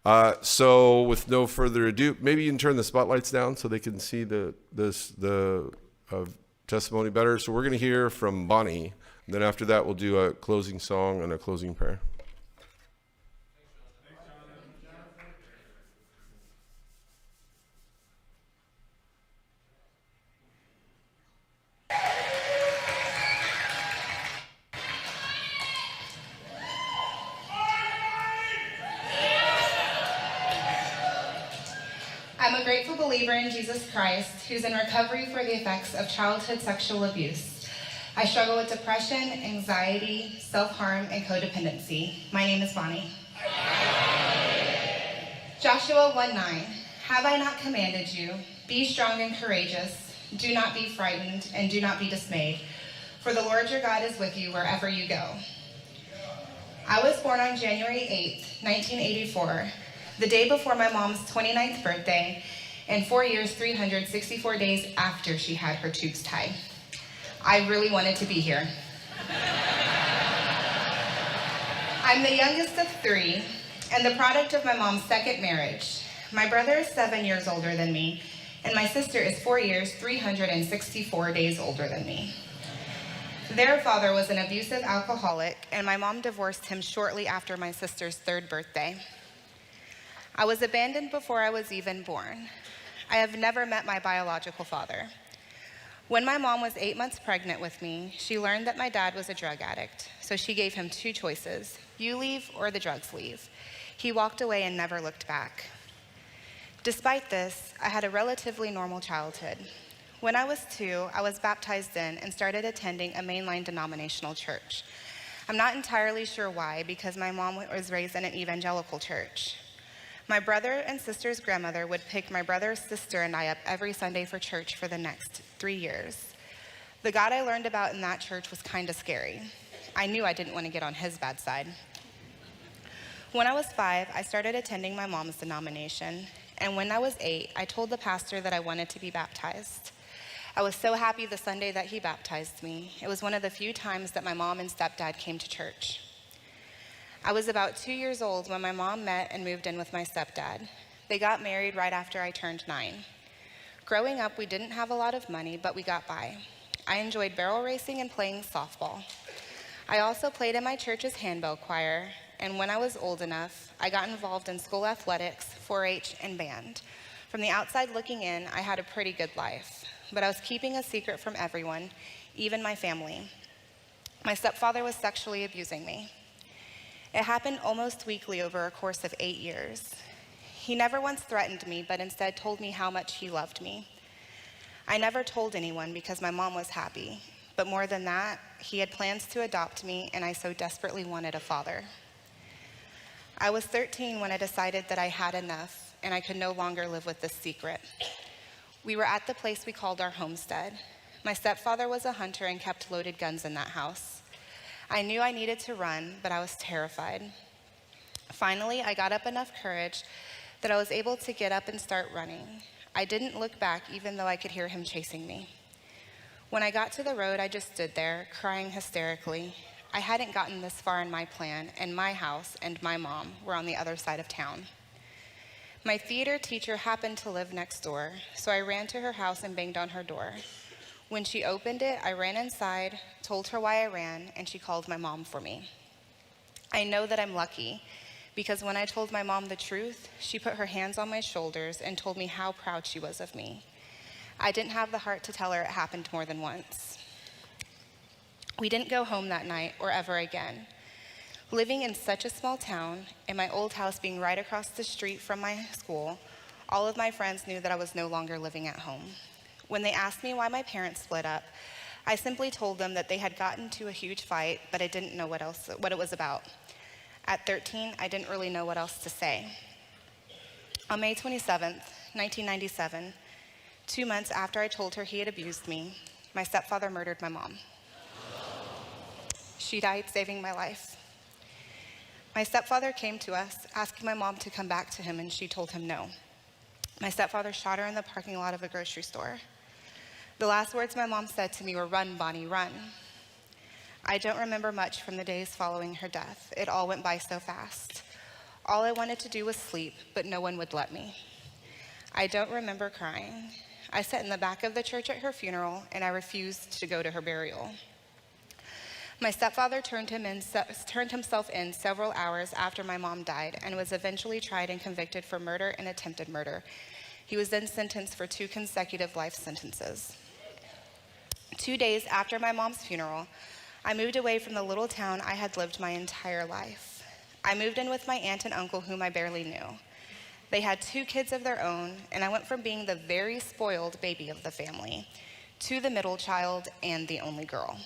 So with no further ado, maybe you can turn the spotlights down so they can see the testimony better. So we're going to hear from Bonnie. And then after that, we'll do a closing song and a closing prayer. I'm a grateful believer in Jesus Christ, who's in recovery for the effects of childhood sexual abuse. I struggle with depression, anxiety, self-harm, and codependency. My name is Bonnie. Joshua 1:9. Have I not commanded you? Be strong and courageous. Do not be frightened, and do not be dismayed. For the Lord your God is with you wherever you go. I was born on January 8th, 1984, the day before my mom's 29th birthday, and 4 years, 364 days after she had her tubes tied. I really wanted to be here. I'm the youngest of three, and the product of my mom's second marriage. My brother is 7 years older than me, and my sister is 4 years, 364 days older than me. Their father was an abusive alcoholic, and my mom divorced him shortly after my sister's third birthday. I was abandoned before I was even born. I have never met my biological father. When my mom was 8 months pregnant with me, she learned that my dad was a drug addict, so she gave him two choices: you leave or the drugs leave. He walked away and never looked back. Despite this, I had a relatively normal childhood. When I was 2, I was baptized in and started attending a mainline denominational church. I'm not entirely sure why, because my mom was raised in an evangelical church. My brother and sister's grandmother would pick my brother, sister, and I up every Sunday for church for the next 3 years. The God I learned about in that church was kind of scary. I knew I didn't want to get on his bad side. When I was 5, I started attending my mom's denomination, and when I was 8, I told the pastor that I wanted to be baptized. I was so happy the Sunday that he baptized me. It was one of the few times that my mom and stepdad came to church. I was about 2 years old when my mom met and moved in with my stepdad. They got married right after I turned 9. Growing up, we didn't have a lot of money, but we got by. I enjoyed barrel racing and playing softball. I also played in my church's handbell choir, and when I was old enough, I got involved in school athletics, 4-H, and band. From the outside looking in, I had a pretty good life, but I was keeping a secret from everyone, even my family. My stepfather was sexually abusing me. It happened almost weekly over a course of 8 years. He never once threatened me, but instead told me how much he loved me. I never told anyone because my mom was happy, but more than that, he had plans to adopt me, and I so desperately wanted a father. I was 13 when I decided that I had enough, and I could no longer live with this secret. We were at the place we called our homestead. My stepfather was a hunter and kept loaded guns in that house. I knew I needed to run, but I was terrified. Finally, I got up enough courage that I was able to get up and start running. I didn't look back, even though I could hear him chasing me. When I got to the road, I just stood there, crying hysterically. I hadn't gotten this far in my plan, and my house and my mom were on the other side of town. My theater teacher happened to live next door, so I ran to her house and banged on her door. When she opened it, I ran inside, told her why I ran, and she called my mom for me. I know that I'm lucky, because when I told my mom the truth, she put her hands on my shoulders and told me how proud she was of me. I didn't have the heart to tell her it happened more than once. We didn't go home that night or ever again. Living in such a small town, and my old house being right across the street from my school, all of my friends knew that I was no longer living at home. When they asked me why my parents split up, I simply told them that they had gotten into a huge fight, but I didn't know what it was about. At 13, I didn't really know what else to say. On May 27th, 1997, 2 months after I told her he had abused me, my stepfather murdered my mom. She died saving my life. My stepfather came to us, asking my mom to come back to him, and she told him no. My stepfather shot her in the parking lot of a grocery store. The last words my mom said to me were, "Run, Bonnie, run." I don't remember much from the days following her death. It all went by so fast. All I wanted to do was sleep, but no one would let me. I don't remember crying. I sat in the back of the church at her funeral, and I refused to go to her burial. My stepfather turned himself in several hours after my mom died and was eventually tried and convicted for murder and attempted murder. He was then sentenced for 2 consecutive life sentences. 2 days after my mom's funeral, I moved away from the little town I had lived my entire life. I moved in with my aunt and uncle, whom I barely knew. They had 2 kids of their own, and I went from being the very spoiled baby of the family to the middle child and the only girl.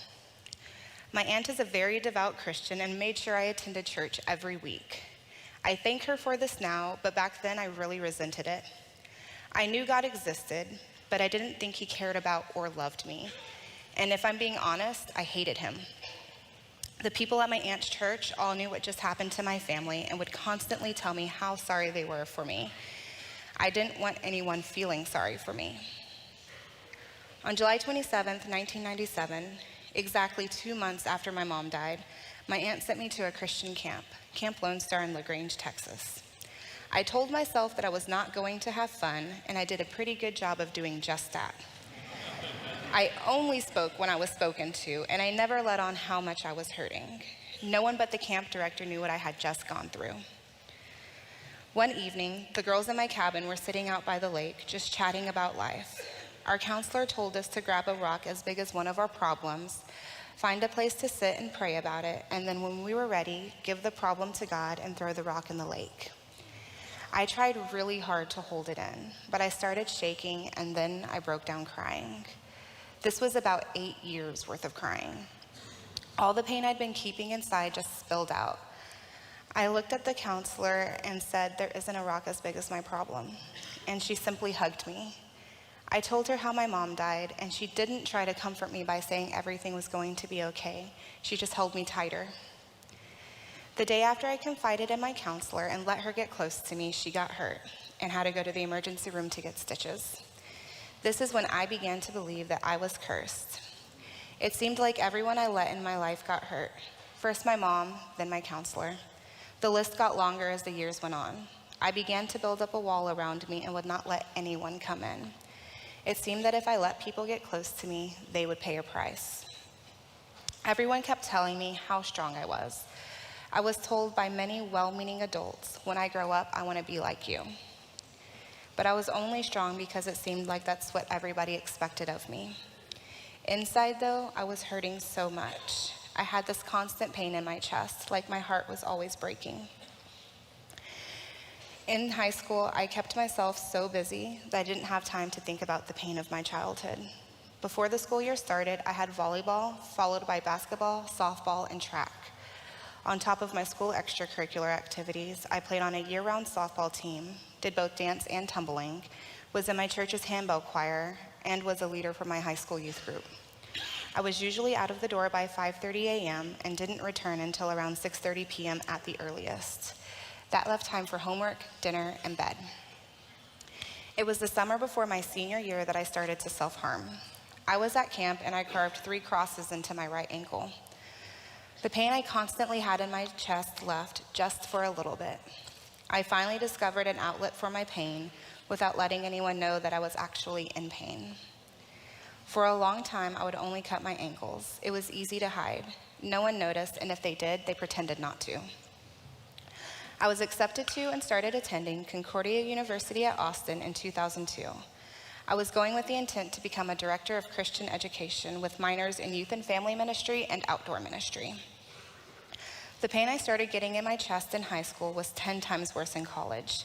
My aunt is a very devout Christian and made sure I attended church every week. I thank her for this now, but back then I really resented it. I knew God existed, but I didn't think he cared about or loved me. And if I'm being honest, I hated him. The people at my aunt's church all knew what just happened to my family and would constantly tell me how sorry they were for me. I didn't want anyone feeling sorry for me. On July 27th, 1997, exactly 2 months after my mom died, my aunt sent me to a Christian camp, Camp Lone Star in LaGrange, Texas. I told myself that I was not going to have fun, and I did a pretty good job of doing just that. I only spoke when I was spoken to, and I never let on how much I was hurting. No one but the camp director knew what I had just gone through. One evening, the girls in my cabin were sitting out by the lake, just chatting about life. Our counselor told us to grab a rock as big as one of our problems, find a place to sit and pray about it, and then when we were ready, give the problem to God and throw the rock in the lake. I tried really hard to hold it in, but I started shaking, and then I broke down crying. This was about 8 years worth of crying. All the pain I'd been keeping inside just spilled out. I looked at the counselor and said, "There isn't a rock as big as my problem." And she simply hugged me. I told her how my mom died, and she didn't try to comfort me by saying everything was going to be okay. She just held me tighter. The day after I confided in my counselor and let her get close to me, she got hurt and had to go to the emergency room to get stitches. This is when I began to believe that I was cursed. It seemed like everyone I let in my life got hurt. First my mom, then my counselor. The list got longer as the years went on. I began to build up a wall around me and would not let anyone come in. It seemed that if I let people get close to me, they would pay a price. Everyone kept telling me how strong I was. I was told by many well-meaning adults, "When I grow up, I want to be like you." But I was only strong because it seemed like that's what everybody expected of me. Inside, though, I was hurting so much. I had this constant pain in my chest, like my heart was always breaking. In high school, I kept myself so busy that I didn't have time to think about the pain of my childhood. Before the school year started, I had volleyball, followed by basketball, softball, and track. On top of my school extracurricular activities, I played on a year-round softball team, did both dance and tumbling, was in my church's handbell choir, and was a leader for my high school youth group. I was usually out of the door by 5:30 a.m. and didn't return until around 6:30 p.m. at the earliest. That left time for homework, dinner, and bed. It was the summer before my senior year that I started to self-harm. I was at camp and I carved 3 crosses into my right ankle. The pain I constantly had in my chest left just for a little bit. I finally discovered an outlet for my pain without letting anyone know that I was actually in pain. For a long time, I would only cut my ankles. It was easy to hide. No one noticed, and if they did, they pretended not to. I was accepted to and started attending Concordia University at Austin in 2002. I was going with the intent to become a director of Christian education with minors in youth and family ministry and outdoor ministry. The pain I started getting in my chest in high school was 10 times worse in college,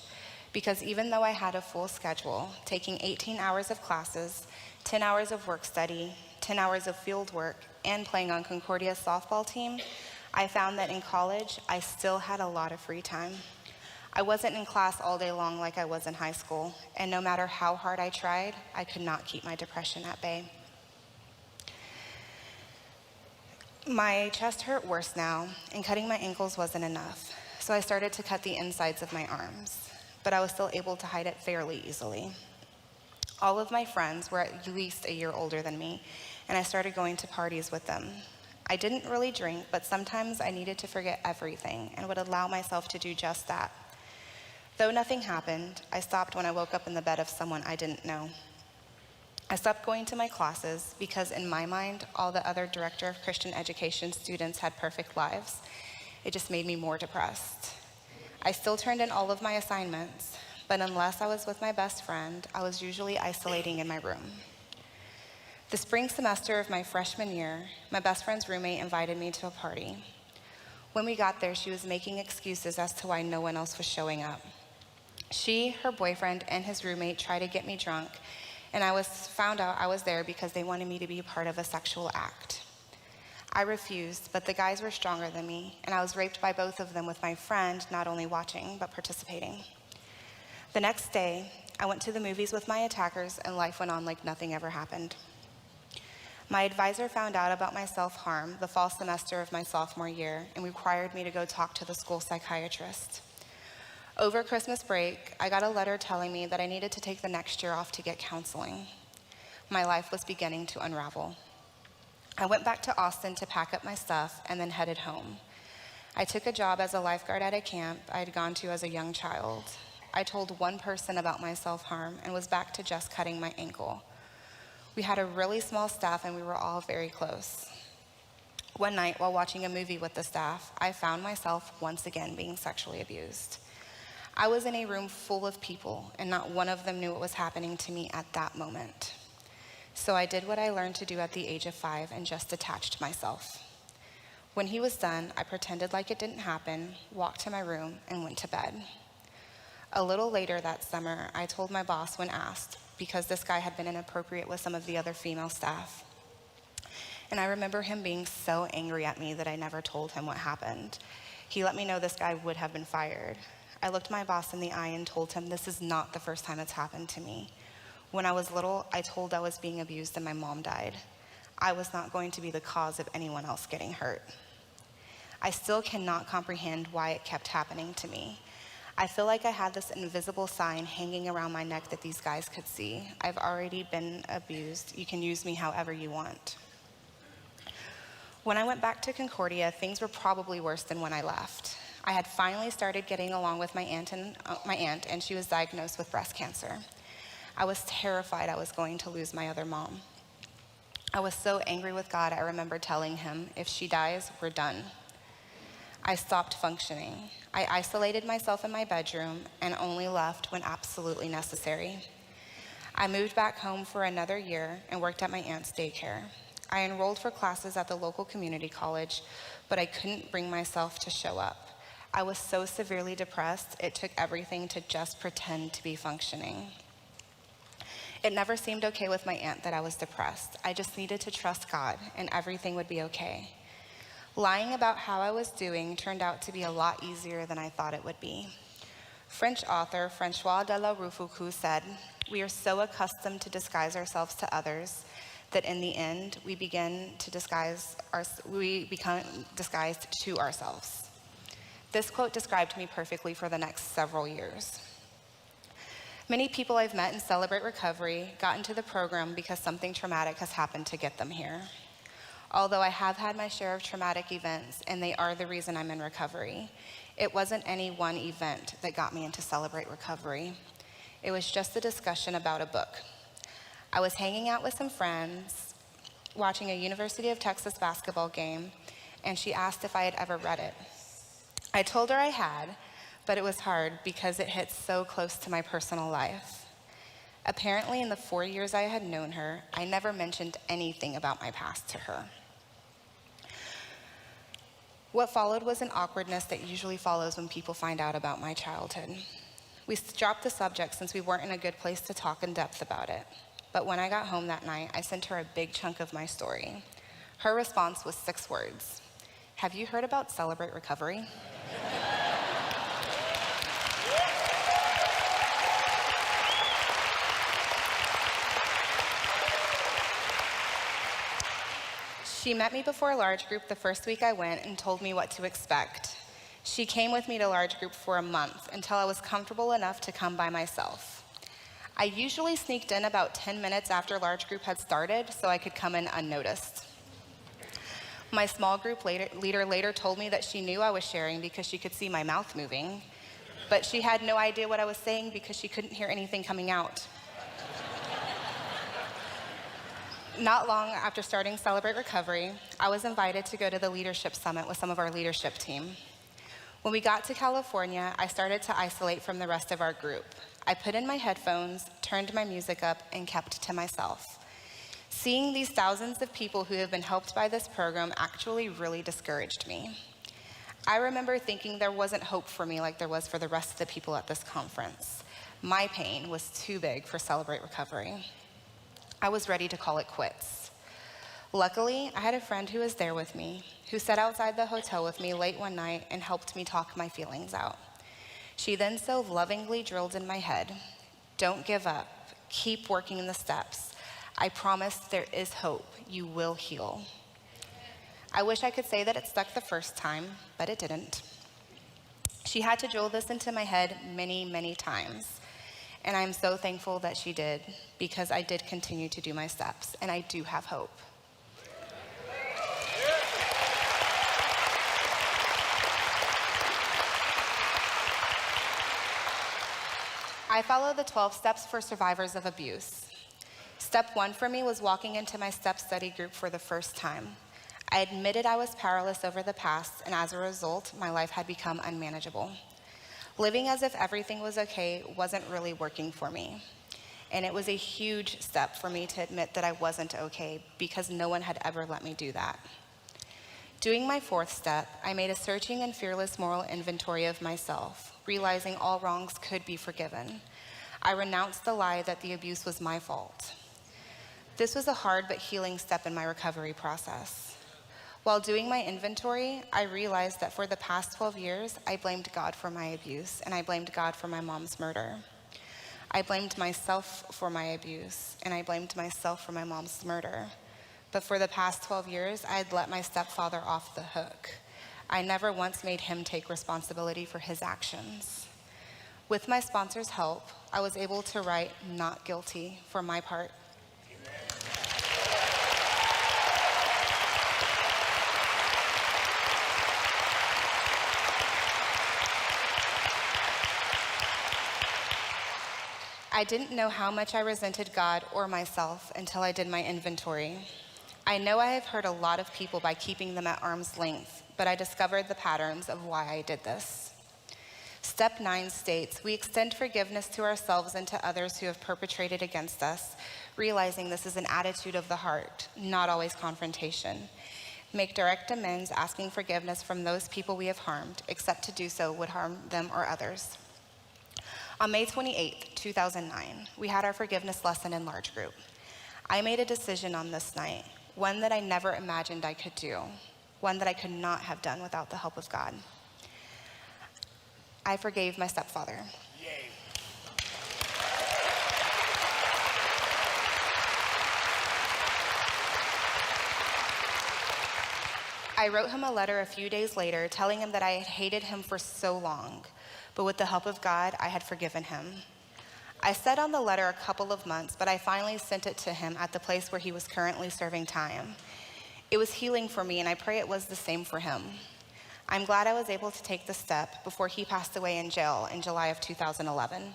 because even though I had a full schedule, taking 18 hours of classes, 10 hours of work study, 10 hours of field work, and playing on Concordia's softball team, I found that in college, I still had a lot of free time. I wasn't in class all day long like I was in high school, and no matter how hard I tried, I could not keep my depression at bay. My chest hurt worse now, and cutting my ankles wasn't enough, so I started to cut the insides of my arms, but I was still able to hide it fairly easily. All of my friends were at least a year older than me, and I started going to parties with them. I didn't really drink, but sometimes I needed to forget everything and would allow myself to do just that. Though nothing happened, I stopped when I woke up in the bed of someone I didn't know. I stopped going to my classes because in my mind, all the other Director of Christian Education students had perfect lives. It just made me more depressed. I still turned in all of my assignments, but unless I was with my best friend, I was usually isolating in my room. The spring semester of my freshman year, my best friend's roommate invited me to a party. When we got there, she was making excuses as to why no one else was showing up. She, her boyfriend, and his roommate tried to get me drunk, and I found out I was there because they wanted me to be a part of a sexual act. I refused, but the guys were stronger than me, and I was raped by both of them with my friend not only watching, but participating. The next day, I went to the movies with my attackers, and life went on like nothing ever happened. My advisor found out about my self-harm the fall semester of my sophomore year and required me to go talk to the school psychiatrist. Over Christmas break, I got a letter telling me that I needed to take the next year off to get counseling. My life was beginning to unravel. I went back to Austin to pack up my stuff and then headed home. I took a job as a lifeguard at a camp I had gone to as a young child. I told one person about my self-harm and was back to just cutting my ankle. We had a really small staff and we were all very close. One night while watching a movie with the staff, I found myself once again being sexually abused. I was in a room full of people, and not one of them knew what was happening to me at that moment. So I did what I learned to do at the age of 5 and just detached myself. When he was done, I pretended like it didn't happen, walked to my room, and went to bed. A little later that summer, I told my boss when asked, because this guy had been inappropriate with some of the other female staff. And I remember him being so angry at me that I never told him what happened. He let me know this guy would have been fired. I looked my boss in the eye and told him this is not the first time it's happened to me. When I was little, I told I was being abused and my mom died. I was not going to be the cause of anyone else getting hurt. I still cannot comprehend why it kept happening to me. I feel like I had this invisible sign hanging around my neck that these guys could see. I've already been abused. You can use me however you want. When I went back to Concordia, things were probably worse than when I left. I had finally started getting along with my aunt, and she was diagnosed with breast cancer. I was terrified I was going to lose my other mom. I was so angry with God, I remember telling him, if she dies, we're done. I stopped functioning. I isolated myself in my bedroom and only left when absolutely necessary. I moved back home for another year and worked at my aunt's daycare. I enrolled for classes at the local community college, but I couldn't bring myself to show up. I was so severely depressed, it took everything to just pretend to be functioning. It never seemed okay with my aunt that I was depressed. I just needed to trust God and everything would be okay. Lying about how I was doing turned out to be a lot easier than I thought it would be. French author François de La Rochefoucauld said, "We are so accustomed to disguise ourselves to others that in the end we become disguised to ourselves." This quote described me perfectly for the next several years. Many people I've met in Celebrate Recovery got into the program because something traumatic has happened to get them here. Although I have had my share of traumatic events, and they are the reason I'm in recovery, it wasn't any one event that got me into Celebrate Recovery. It was just a discussion about a book. I was hanging out with some friends, watching a University of Texas basketball game, and she asked if I had ever read it. I told her I had, but it was hard because it hit so close to my personal life. Apparently, in the 4 years I had known her, I never mentioned anything about my past to her. What followed was an awkwardness that usually follows when people find out about my childhood. We dropped the subject since we weren't in a good place to talk in depth about it. But when I got home that night, I sent her a big chunk of my story. Her response was 6 words. "Have you heard about Celebrate Recovery?" She met me before large group the first week I went and told me what to expect. She came with me to large group for a month until I was comfortable enough to come by myself. I usually sneaked in about 10 minutes after large group had started so I could come in unnoticed. My small group leader later told me that she knew I was sharing because she could see my mouth moving. but she had no idea what I was saying because she couldn't hear anything coming out. Not long after starting Celebrate Recovery, I was invited to go to the Leadership Summit with some of our leadership team. When we got to California, I started to isolate from the rest of our group. I put in my headphones, turned my music up, and kept to myself. Seeing these thousands of people who have been helped by this program actually really discouraged me. I remember thinking there wasn't hope for me like there was for the rest of the people at this conference. My pain was too big for Celebrate Recovery. I was ready to call it quits. Luckily, I had a friend who was there with me, who sat outside the hotel with me late one night and helped me talk my feelings out. She then so lovingly drilled in my head, "Don't give up, keep working the steps. I promise there is hope, you will heal." I wish I could say that it stuck the first time, but it didn't. She had to drill this into my head many, many times. And I'm so thankful that she did, because I did continue to do my steps, and I do have hope. I follow the 12 steps for survivors of abuse. Step 1 for me was walking into my step study group for the first time. I admitted I was powerless over the past, and as a result, my life had become unmanageable. Living as if everything was okay wasn't really working for me. And it was a huge step for me to admit that I wasn't okay, because no one had ever let me do that. Doing my 4th step, I made a searching and fearless moral inventory of myself, realizing all wrongs could be forgiven. I renounced the lie that the abuse was my fault. This was a hard but healing step in my recovery process. While doing my inventory, I realized that for the past 12 years, I blamed God for my abuse, and I blamed God for my mom's murder. I blamed myself for my abuse, and I blamed myself for my mom's murder. But for the past 12 years, I had let my stepfather off the hook. I never once made him take responsibility for his actions. With my sponsor's help, I was able to write "not guilty" for my part. I didn't know how much I resented God or myself until I did my inventory. I know I have hurt a lot of people by keeping them at arm's length, but I discovered the patterns of why I did this. Step 9 states, we extend forgiveness to ourselves and to others who have perpetrated against us, realizing this is an attitude of the heart, not always confrontation. Make direct amends, asking forgiveness from those people we have harmed, except to do so would harm them or others. On May 28, 2009, we had our forgiveness lesson in large group. I made a decision on this night, one that I never imagined I could do, one that I could not have done without the help of God. I forgave my stepfather. Yay. I wrote him a letter a few days later telling him that I had hated him for so long, but with the help of God, I had forgiven him. I sat on the letter a couple of months, but I finally sent it to him at the place where he was currently serving time. It was healing for me, and I pray it was the same for him. I'm glad I was able to take the step before he passed away in jail in July of 2011.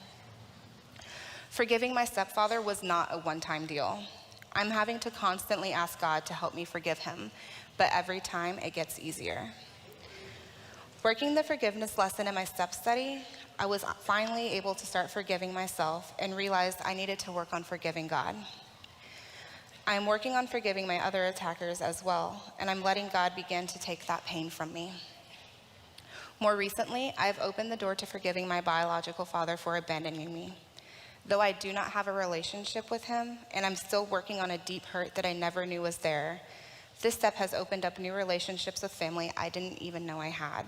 Forgiving my stepfather was not a one-time deal. I'm having to constantly ask God to help me forgive him, but every time it gets easier. Working the forgiveness lesson in my step study, I was finally able to start forgiving myself and realized I needed to work on forgiving God. I'm working on forgiving my other attackers as well, and I'm letting God begin to take that pain from me. More recently, I've opened the door to forgiving my biological father for abandoning me. Though I do not have a relationship with him, and I'm still working on a deep hurt that I never knew was there, this step has opened up new relationships with family I didn't even know I had.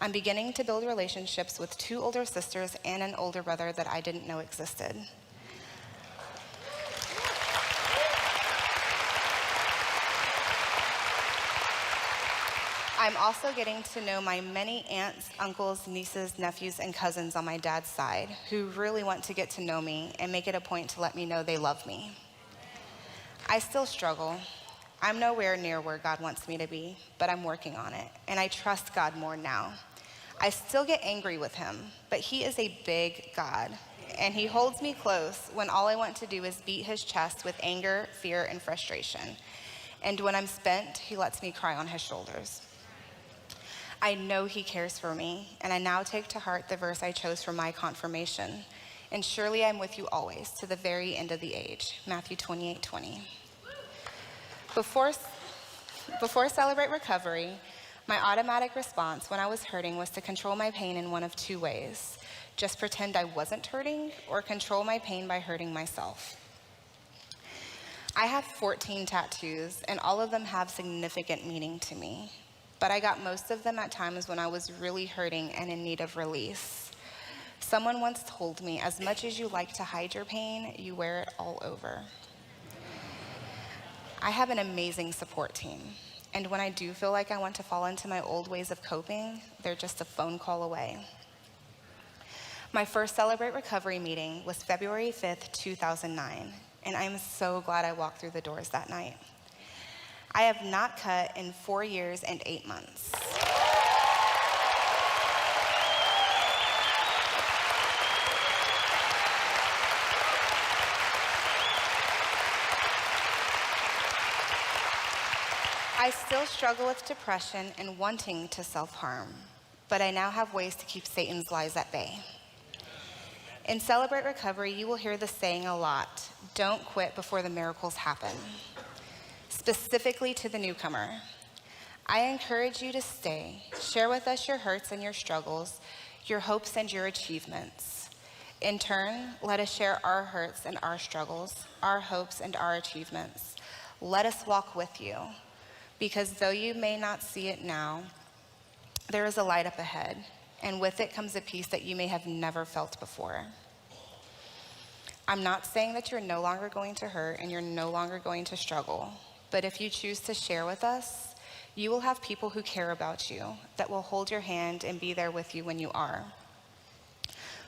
I'm beginning to build relationships with 2 older sisters and an older brother that I didn't know existed. I'm also getting to know my many aunts, uncles, nieces, nephews, and cousins on my dad's side who really want to get to know me and make it a point to let me know they love me. I still struggle. I'm nowhere near where God wants me to be, but I'm working on it, and I trust God more now. I still get angry with him, but he is a big God, and he holds me close when all I want to do is beat his chest with anger, fear, and frustration. And when I'm spent, he lets me cry on his shoulders. I know he cares for me, and I now take to heart the verse I chose for my confirmation. And surely I'm with you always, to the very end of the age. Matthew 28:20. Before Celebrate Recovery, my automatic response when I was hurting was to control my pain in one of two ways. Just pretend I wasn't hurting, or control my pain by hurting myself. I have 14 tattoos, and all of them have significant meaning to me. But I got most of them at times when I was really hurting and in need of release. Someone once told me, as much as you like to hide your pain, you wear it all over. I have an amazing support team. And when I do feel like I want to fall into my old ways of coping, they're just a phone call away. My first Celebrate Recovery meeting was February 5th, 2009, and I'm so glad I walked through the doors that night. I have not cut in 4 years and 8 months. I still struggle with depression and wanting to self-harm, but I now have ways to keep Satan's lies at bay. In Celebrate Recovery, you will hear the saying a lot, don't quit before the miracles happen. Specifically to the newcomer, I encourage you to stay. Share with us your hurts and your struggles, your hopes and your achievements. In turn, let us share our hurts and our struggles, our hopes and our achievements. Let us walk with you, because though you may not see it now, there is a light up ahead, and with it comes a peace that you may have never felt before. I'm not saying that you're no longer going to hurt and you're no longer going to struggle, but if you choose to share with us, you will have people who care about you, that will hold your hand and be there with you when you are.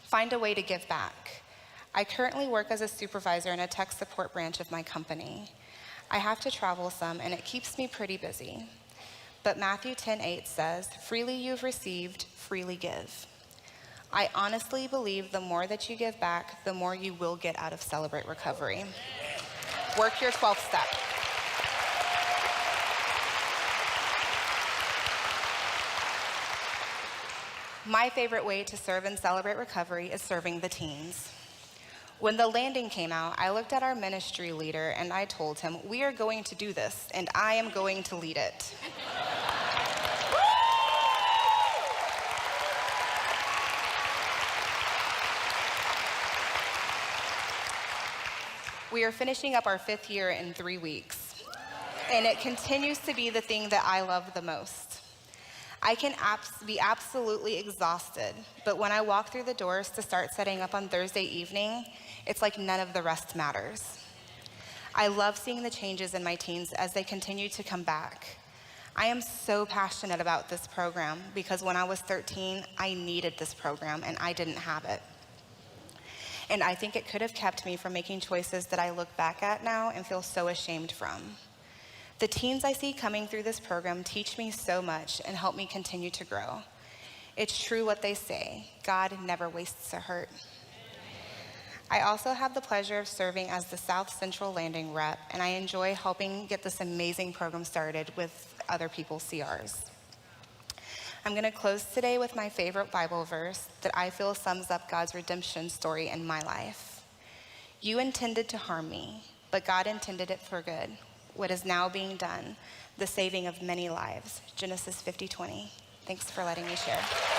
Find a way to give back. I currently work as a supervisor in a tech support branch of my company. I have to travel some, and it keeps me pretty busy. But Matthew 10:8 says, freely you've received, freely give. I honestly believe the more that you give back, the more you will get out of Celebrate Recovery. Work your 12th step. My favorite way to serve and Celebrate Recovery is serving the teens. When The Landing came out, I looked at our ministry leader and I told him, we are going to do this, and I am going to lead it. We are finishing up our 5th year in 3 weeks, and it continues to be the thing that I love the most. I can be absolutely exhausted, but when I walk through the doors to start setting up on Thursday evening, it's like none of the rest matters. I love seeing the changes in my teens as they continue to come back. I am so passionate about this program because when I was 13, I needed this program and I didn't have it. And I think it could have kept me from making choices that I look back at now and feel so ashamed from. The teens I see coming through this program teach me so much and help me continue to grow. It's true what they say, God never wastes a hurt. I also have the pleasure of serving as the South Central Landing rep, and I enjoy helping get this amazing program started with other people's CRs. I'm going to close today with my favorite Bible verse that I feel sums up God's redemption story in my life. You intended to harm me, but God intended it for good. What is now being done, the saving of many lives. Genesis 50:20. Thanks for letting me share.